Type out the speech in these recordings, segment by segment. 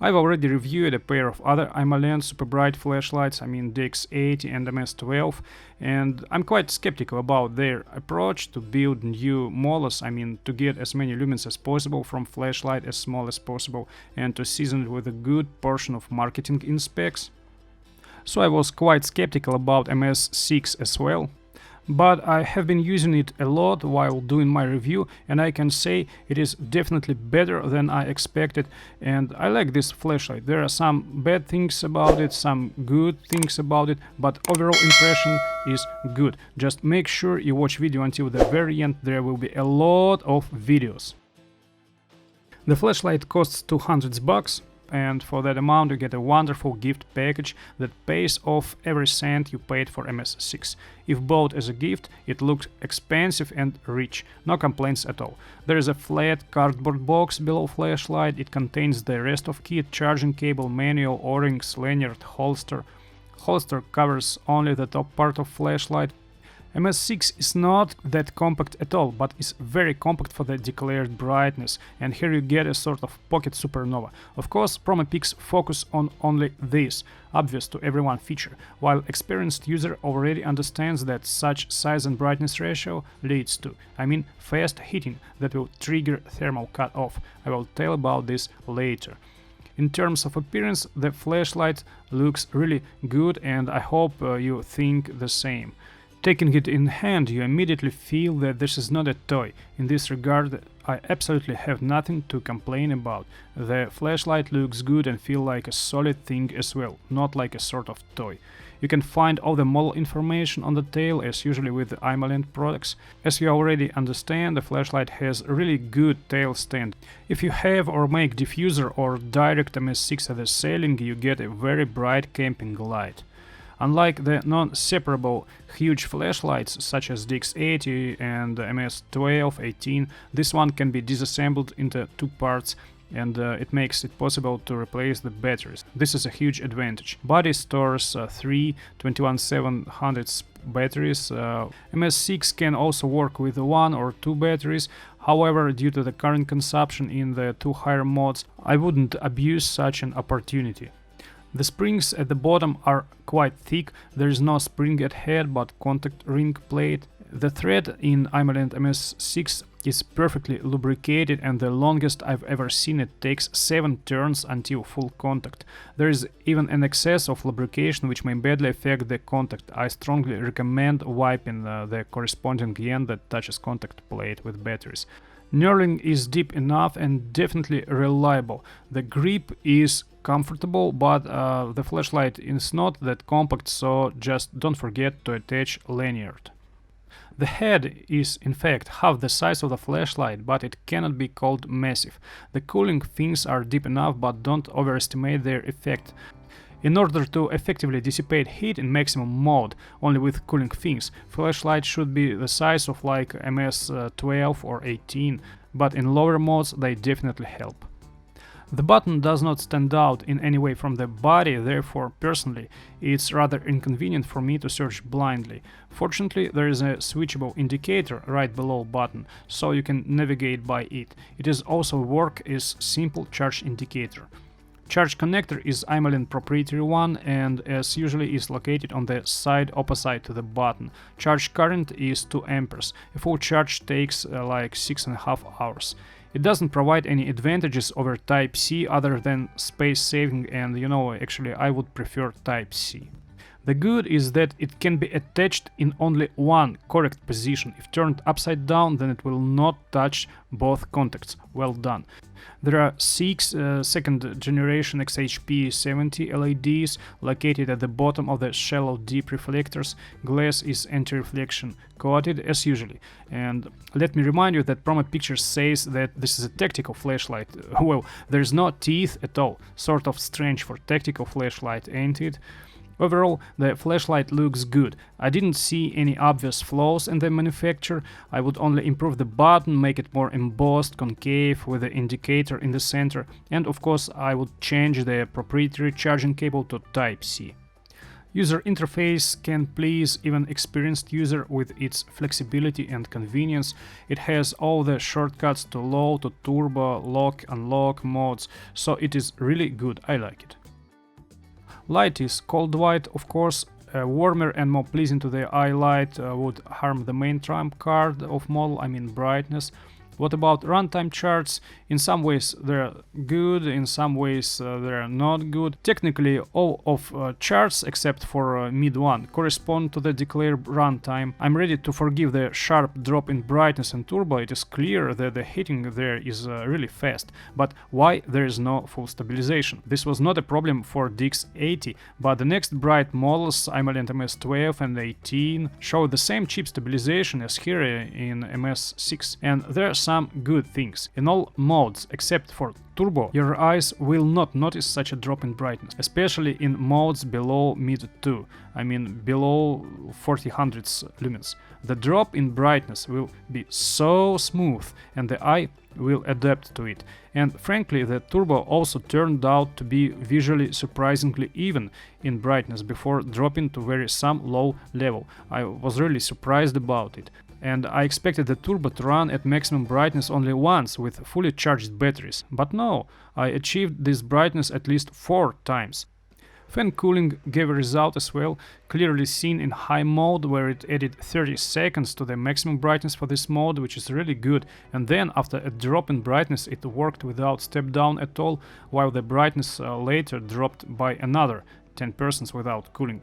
I've already reviewed a pair of other Imalent super bright flashlights, I mean DX80 and MS12, and I'm quite skeptical about their approach to build new models, I mean to get as many lumens as possible from flashlight as small as possible and to season it with a good portion of marketing in specs. So I was quite skeptical about MS6 as well. But I have been using it a lot while doing my review, and I can say it is definitely better than I expected, and I like this flashlight. There are some bad things about it, some good things about it, but overall impression is good. Just make sure you watch video until the very end, there will be a lot of videos. The flashlight costs $200. And for that amount you get a wonderful gift package that pays off every cent you paid for MS6. If bought as a gift, it looks expensive and rich, no complaints at all. There is a flat cardboard box below flashlight, it contains the rest of kit, charging cable, manual, O-rings, lanyard, holster. Holster covers only the top part of flashlight. MS6 is not that compact at all, but is very compact for the declared brightness, and here you get a sort of pocket supernova. Of course, promo pics focus on only this, obvious to everyone feature, while experienced user already understands that such size and brightness ratio leads to, I mean, fast heating that will trigger thermal cut-off. I will tell about this later. In terms of appearance, the flashlight looks really good, and I hope you think the same. Taking it in hand, you immediately feel that this is not a toy. In this regard, I absolutely have nothing to complain about. The flashlight looks good and feels like a solid thing as well, not like a sort of toy. You can find all the model information on the tail, as usually with the Imalent products. As you already understand, the flashlight has a really good tail stand. If you have or make diffuser or direct MS6 at the ceiling, you get a very bright camping light. Unlike the non-separable huge flashlights such as DX80 and MS12, 18, this one can be disassembled into two parts, and it makes it possible to replace the batteries. This is a huge advantage. Body stores 3 21700 batteries. MS6 can also work with 1 or 2 batteries. However, due to the current consumption in the two higher modes, I wouldn't abuse such an opportunity. The springs at the bottom are quite thick, there is no spring at head but contact ring plate. The thread in Imalent MS6 is perfectly lubricated, and the longest I've ever seen it takes 7 turns until full contact. There is even an excess of lubrication which may badly affect the contact. I strongly recommend wiping the corresponding end that touches contact plate with batteries. Knurling is deep enough and definitely reliable. The grip is comfortable, but the flashlight is not that compact, so just don't forget to attach lanyard. The head is in fact half the size of the flashlight, but it cannot be called massive. The cooling fins are deep enough, but don't overestimate their effect. In order to effectively dissipate heat in maximum mode, only with cooling fins, flashlight should be the size of like MS12 or 18, but in lower modes they definitely help. The button does not stand out in any way from the body, therefore personally it's rather inconvenient for me to search blindly. Fortunately, there is a switchable indicator right below button, so you can navigate by it. It is also work as simple charge indicator. Charge connector is Imalent proprietary one, and as usually is located on the side opposite to the button. Charge current is 2 amperes. A full charge takes like 6.5 hours. It doesn't provide any advantages over Type-C other than space saving, and actually I would prefer Type-C. The good is that it can be attached in only one correct position. If turned upside down, then it will not touch both contacts. Well done. There are 6 second generation XHP70 LEDs located at the bottom of the shallow deep reflectors. Glass is anti-reflection coated as usually. And let me remind you that promo picture says that this is a tactical flashlight. Well, there's no teeth at all. Sort of strange for tactical flashlight, ain't it? Overall, the flashlight looks good. I didn't see any obvious flaws in the manufacture. I would only improve the button, make it more embossed, concave, with the indicator in the center, and of course I would change the proprietary charging cable to Type-C. User interface can please even experienced user with its flexibility and convenience. It has all the shortcuts to low, to turbo, lock, unlock modes, so it is really good, I like it. Light is cold white, of course. Warmer and more pleasing to the eye light would harm the main trump card of model, I mean brightness. What about runtime charts? In some ways they're good, in some ways they're not good. Technically all of charts except for mid one correspond to the declared runtime. I'm ready to forgive the sharp drop in brightness and turbo. It is clear that the hitting there is really fast, but why there is no full stabilization? This was not a problem for DX80, but the next bright models, Imalent MS12 and 18, show the same chip stabilization as here in MS6, and there are some good things. In all modes except for turbo, your eyes will not notice such a drop in brightness, especially in modes below mid 2, I mean below 4000 lumens. The drop in brightness will be so smooth and the eye will adapt to it. And frankly, the turbo also turned out to be visually surprisingly even in brightness before dropping to very some low level. I was really surprised about it. And I expected the turbo to run at maximum brightness only once with fully charged batteries. But no, I achieved this brightness at least 4 times. Fan cooling gave a result as well, clearly seen in high mode, where it added 30 seconds to the maximum brightness for this mode, which is really good. And then after a drop in brightness it worked without step down at all, while the brightness later dropped by another 10% without cooling.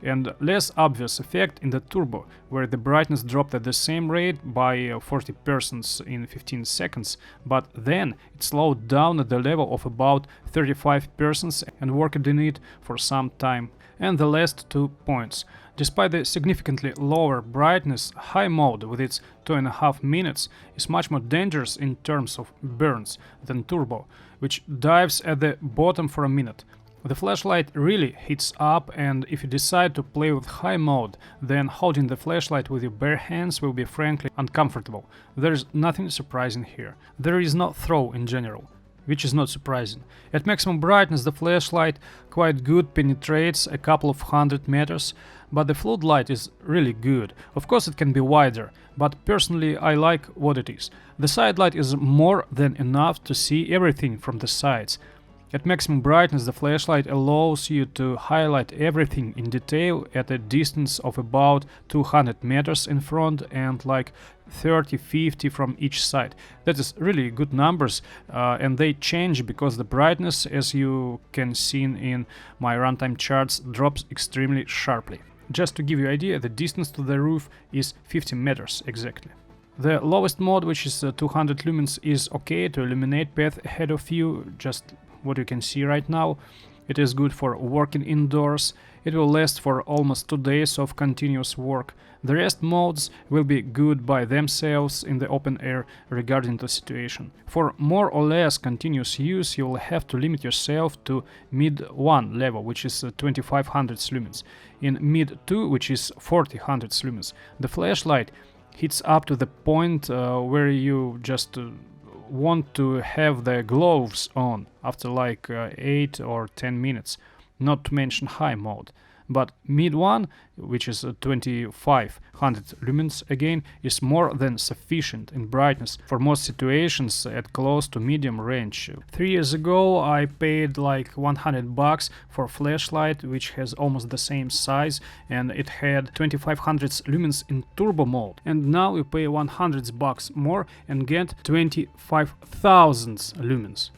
And less obvious effect in the turbo, where the brightness dropped at the same rate by 40% in 15 seconds, but then it slowed down at the level of about 35% and worked in it for some time. And the last 2 points. Despite the significantly lower brightness, high mode with its 2.5 minutes is much more dangerous in terms of burns than turbo, which dives at the bottom for a minute. The flashlight really heats up, and if you decide to play with high mode, then holding the flashlight with your bare hands will be frankly uncomfortable. There's nothing surprising here. There is no throw in general, which is not surprising. At maximum brightness the flashlight quite good penetrates a couple of 100 meters, but the floodlight is really good. Of course it can be wider, but personally I like what it is. The side light is more than enough to see everything from the sides. At maximum brightness, the flashlight allows you to highlight everything in detail at a distance of about 200 meters in front and like 30-50 from each side. That is really good numbers, and they change because the brightness, as you can see in my runtime charts, drops extremely sharply. Just to give you an idea, the distance to the roof is 50 meters exactly. The lowest mode, which is 200 lumens, is okay to illuminate path ahead of you, just what you can see right now. It is good for working indoors. It will last for almost 2 days of continuous work. The rest modes will be good by themselves in the open air regarding the situation. For more or less continuous use, you will have to limit yourself to mid 1 level, which is 2500 lumens. In mid 2, which is 4000 lumens, the flashlight hits up to the point where you just want to have the gloves on after like 8 or 10 minutes, not to mention high mode. But mid 1, which is 2500 lumens again, is more than sufficient in brightness for most situations at close to medium range. 3 years ago I paid like $100 for a flashlight which has almost the same size, and it had 2500 lumens in turbo mode, and now you pay $100 more and get 25,000 lumens.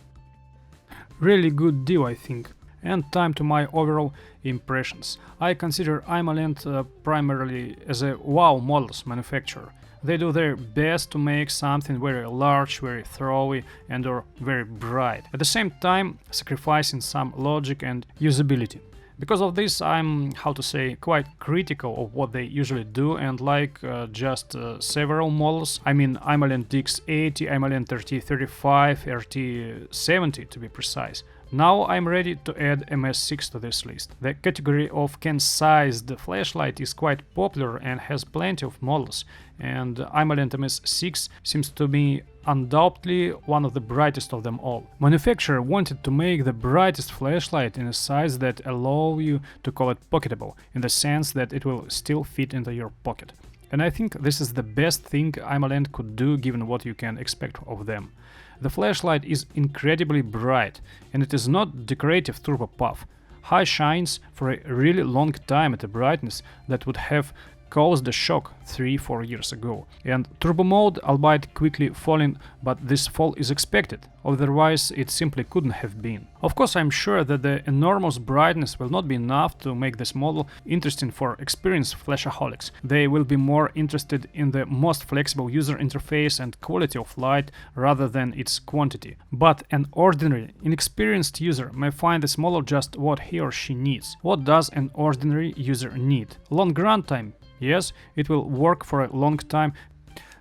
Really good deal, I think. And time to my overall impressions. I consider Imalent primarily as a wow models manufacturer. They do their best to make something very large, very throwy and or very bright, at the same time sacrificing some logic and usability. Because of this, I'm, how to say, quite critical of what they usually do, and like just several models, I mean Imalent DX80, Imalent RT35, RT70 to be precise. Now I'm ready to add MS6 to this list. The category of can-sized flashlight is quite popular and has plenty of models. and Imalent MS06 seems to be undoubtedly one of the brightest of them all. Manufacturer wanted to make the brightest flashlight in a size that allow you to call it pocketable, in the sense that it will still fit into your pocket. And I think this is the best thing Imalent could do given what you can expect of them. The flashlight is incredibly bright, and it is not decorative turbo puff. High shines for a really long time at a brightness that would have caused a shock 3-4 years ago. And turbo mode, albeit quickly falling, but this fall is expected, otherwise it simply couldn't have been. Of course, I'm sure that the enormous brightness will not be enough to make this model interesting for experienced flashaholics. They will be more interested in the most flexible user interface and quality of light rather than its quantity. But an ordinary, inexperienced user may find this model just what he or she needs. What does an ordinary user need? Long runtime? Yes, it will work for a long time.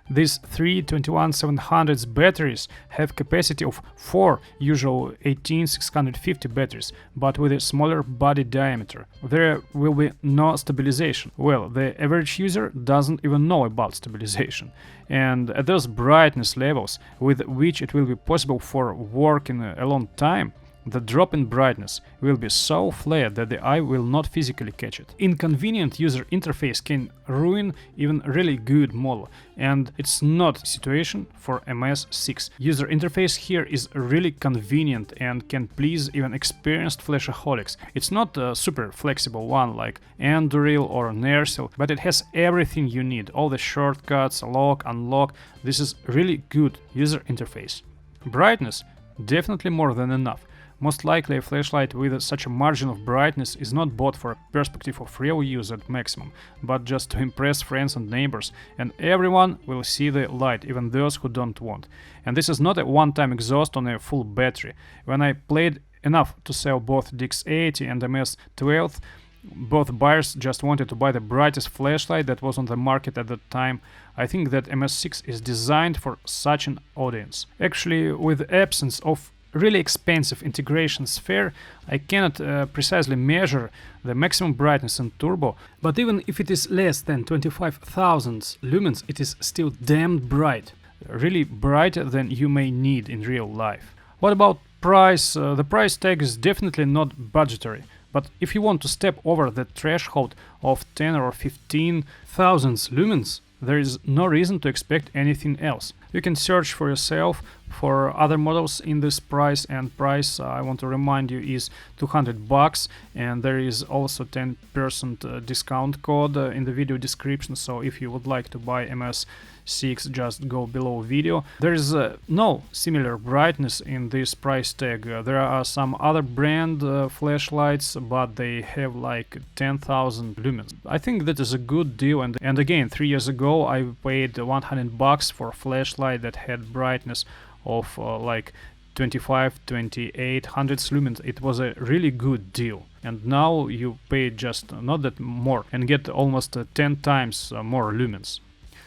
These three 21700s batteries have capacity of 4 usual 18650 batteries, but with a smaller body diameter. There will be no stabilization. Well, the average user doesn't even know about stabilization. And at those brightness levels with which it will be possible for working a long time, the drop in brightness will be so flat that the eye will not physically catch it. Inconvenient user interface can ruin even really good model, and it's not a situation for MS6. User interface here is really convenient and can please even experienced flashaholics. It's not a super flexible one like Anduril or Nersil, but it has everything you need, all the shortcuts, lock, unlock. This is really good user interface. Brightness? Definitely more than enough. Most likely a flashlight with such a margin of brightness is not bought for a perspective of real use at maximum, but just to impress friends and neighbors, and everyone will see the light, even those who don't want. And this is not a one-time exhaust on a full battery. When I played enough to sell both DX80 and MS12, both buyers just wanted to buy the brightest flashlight that was on the market at that time. I think that MS6 is designed for such an audience. Actually, with the absence of really expensive integration sphere, I cannot precisely measure the maximum brightness in turbo, but even if it is less than 25,000 lumens, it is still damn bright. Really brighter than you may need in real life. What about price? The price tag is definitely not budgetary, but if you want to step over the threshold of 10 or 15,000 lumens, there is no reason to expect anything else. You can search for yourself for other models in this price, and price, I want to remind you, is $200, and there is also 10% discount code in the video description, so if you would like to buy MS6, just go below video. There is no similar brightness in this price tag. There are some other brand flashlights, but they have like 10,000 lumens. I think that is a good deal, and again, 3 years ago I paid $100 for a flashlight that had brightness of like 2800 lumens. It was a really good deal, and now you pay just not that more and get almost 10 times more lumens.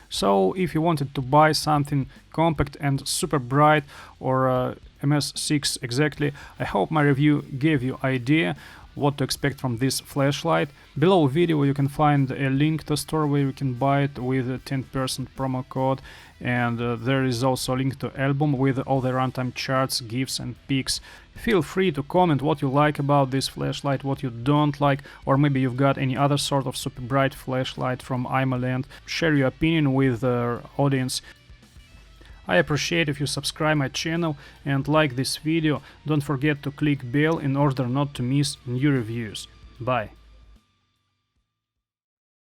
So if you wanted to buy something compact and super bright, or MS6 exactly, I hope my review gave you idea what to expect from this flashlight. Below video you can find a link to a store where you can buy it with a 10% promo code, and there is also a link to album with all the runtime charts, GIFs and pics. Feel free to comment what you like about this flashlight, what you don't like, or maybe you've got any other sort of super bright flashlight from Imalent. Share your opinion with the audience. I appreciate if you subscribe my channel and like this video. Don't forget to click bell in order not to miss new reviews. Bye.